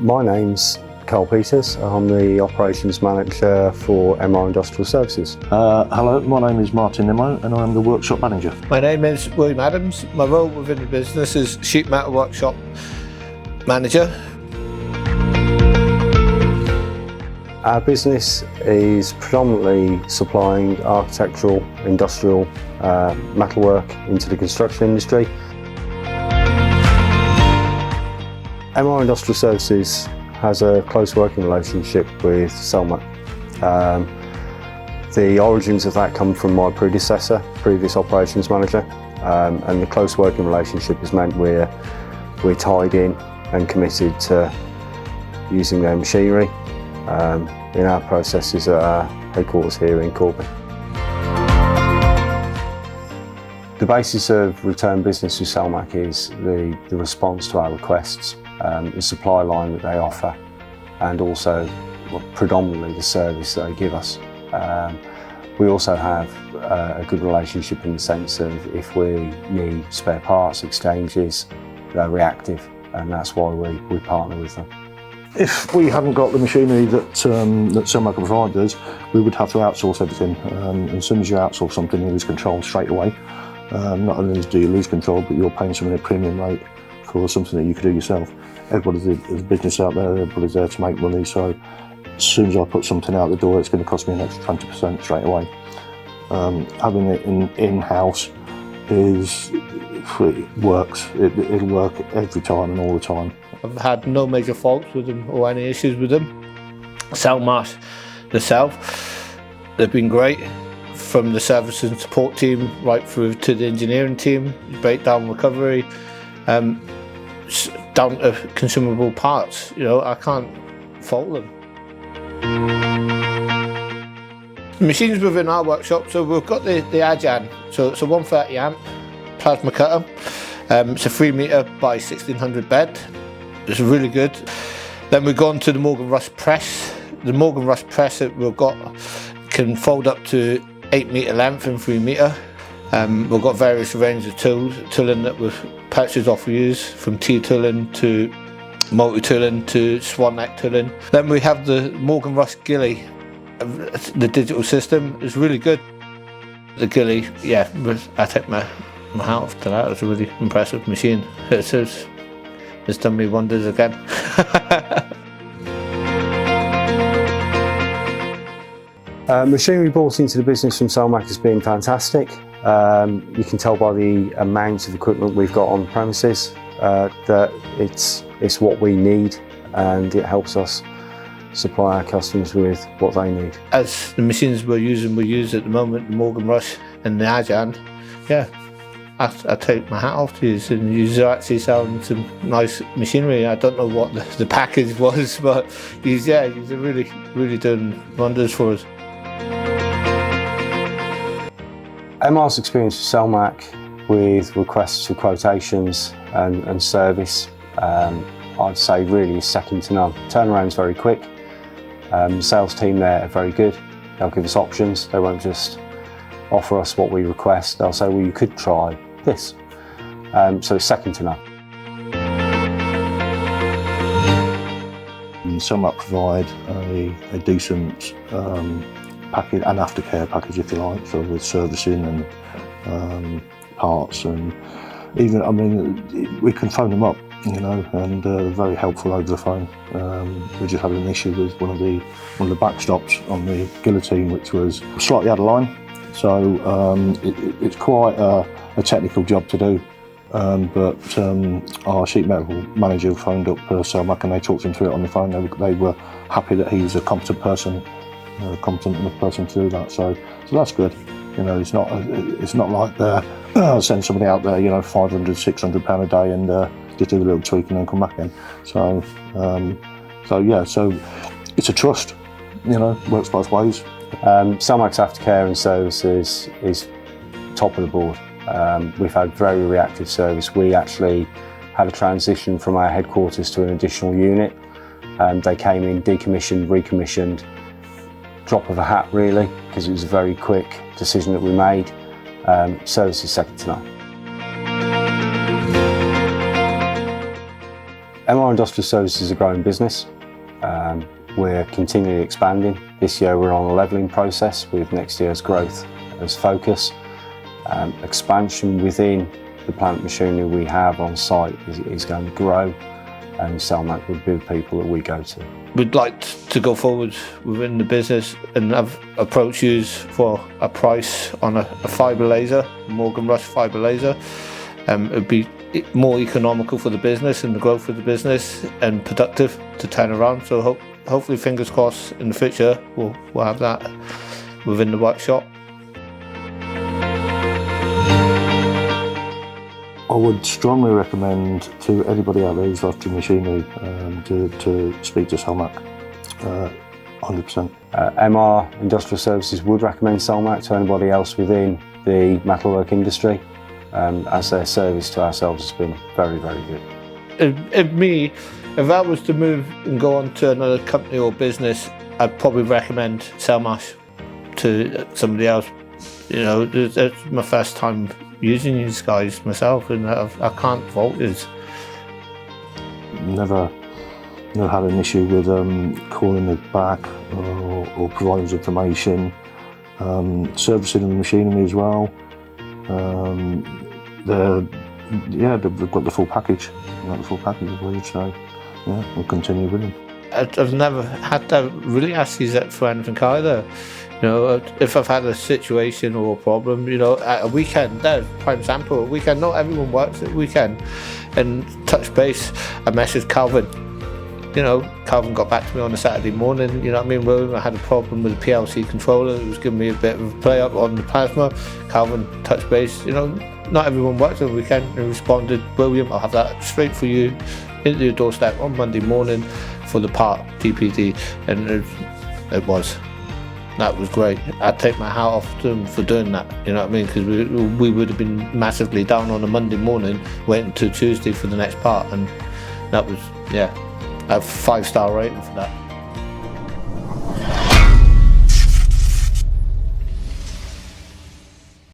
My name's Carl Peters. I'm the Operations Manager for M.R Industrial Services. Hello, my name is Martyn Nimmo and I'm the Workshop Manager. My name is William Adams. My role within the business is Sheet Metal Workshop Manager. Our business is predominantly supplying architectural, industrial metalwork into the construction industry. M.R Industrial Services has a close working relationship with Selmach. The origins of that come from my predecessor, previous operations manager, and the close working relationship has meant we're tied in and committed to using their machinery in our processes at our headquarters here in Corby. The basis of return business with Selmach is the response to our requests, the supply line that they offer, and also predominantly the service that they give us. We also have a good relationship in the sense of if we need spare parts, exchanges, they're reactive, and that's why we partner with them. If we hadn't got the machinery that Selmach provided us, we would have to outsource everything. As soon as you outsource something, you lose control straight away. Not only do you lose control, but you're paying someone a premium rate for something that you could do yourself. There's a business out there, everybody's there to make money, so as soon as I put something out the door, it's going to cost me an extra 20% straight away. Having it in-house works. It'll work every time and all the time. I've had no major faults with them or any issues with them. Selmach themselves, they've been great. From the service and support team right through to the engineering team, breakdown recovery, down to consumable parts. You know, I can't fault them. The machines within our workshop, so we've got the Ajan, so it's a 130 amp plasma cutter. It's a 3 metre by 1600 bed. It's really good. Then we go on to the Morgan Rust press. The Morgan Rust press that we've got can fold up to 8 metre length and 3 metre. We've got various ranges of tooling that we've purchased off use, from T-tooling to multi-tooling to swan neck tooling. Then we have the Morgan Rust Gilly. The digital system is really good. The Gilly, yeah, I take my hat off to that. It's a really impressive machine. It's done me wonders again. Machinery brought into the business from Selmach has been fantastic. You can tell by the amount of equipment we've got on the premises that it's what we need, and it helps us supply our customers with what they need. As the machines we use at the moment, the Morgan Rush and the Ajan, yeah, I take my hat off to you, and you're actually selling some nice machinery. I don't know what the package was, but he's really doing wonders for us. MR's experience with Selmach with requests for quotations and service, I'd say really is second to none. Turnaround's very quick. The sales team there are very good. They'll give us options. They won't just offer us what we request. They'll say, well, you could try this. So it's second to none. Selmach provide a decent package, an aftercare package if you like, so with servicing and parts, and even, I mean, we can phone them up, you know, and they're very helpful over the phone. We just had an issue with one of the backstops on the guillotine, which was slightly out of line, so it's quite a technical job to do. But our sheet metal manager phoned up Selmach and they talked him through it on the phone. They were happy that he was a competent enough person to do that. So that's good. You know, it's not like send somebody out there, you know, £500, £600 a day and just do a little tweak and then come back in. So it's a trust. You know, works both ways. Selmach's aftercare and services is top of the board. We've had very reactive service. We actually had a transition from our headquarters to an additional unit. They came in, decommissioned, recommissioned, drop of a hat really, because it was a very quick decision that we made. Service is second to none. M.R Industrial Services is a growing business. We're continually expanding. This year we're on a levelling process with next year's growth as focus. Expansion within the plant machinery we have on site is going to grow, and Selmach would be the people that we go to. We'd like to go forward within the business and have approach you for a price on a fibre laser, Morgan Rush fibre laser. It would be more economical for the business and the growth of the business and productive to turn around. So hopefully, fingers crossed, in the future we'll have that within the workshop. I would strongly recommend to anybody out there who's after machinery to speak to Selmach, 100%. M.R Industrial Services would recommend Selmach to anybody else within the metalwork industry, as their service to ourselves has been very, very good. If I was to move and go on to another company or business, I'd probably recommend Selmach to somebody else. You know, it's my first time using these guys myself, and I can't fault it. Never had an issue with calling us back or providing us information. Servicing the machinery as well. They've got the full package. I believe, so yeah, we'll continue with them. I've never had to really ask you that for anything either. You know, if I've had a situation or a problem, you know, at a weekend, there's prime example, a weekend, not everyone works at the weekend, and touch base, I messaged Calvin. You know, Calvin got back to me on a Saturday morning, you know what I mean, William, I had a problem with the PLC controller, it was giving me a bit of a play up on the plasma. Calvin touched base, you know, not everyone works at the weekend, and responded, William, I'll have that straight for you into your doorstep on Monday morning for the part DPD, and it was. That was great. I'd take my hat off to them for doing that, you know what I mean, because we would have been massively down on a Monday morning, waiting till Tuesday for the next part, and that was, yeah, a 5-star rating for that.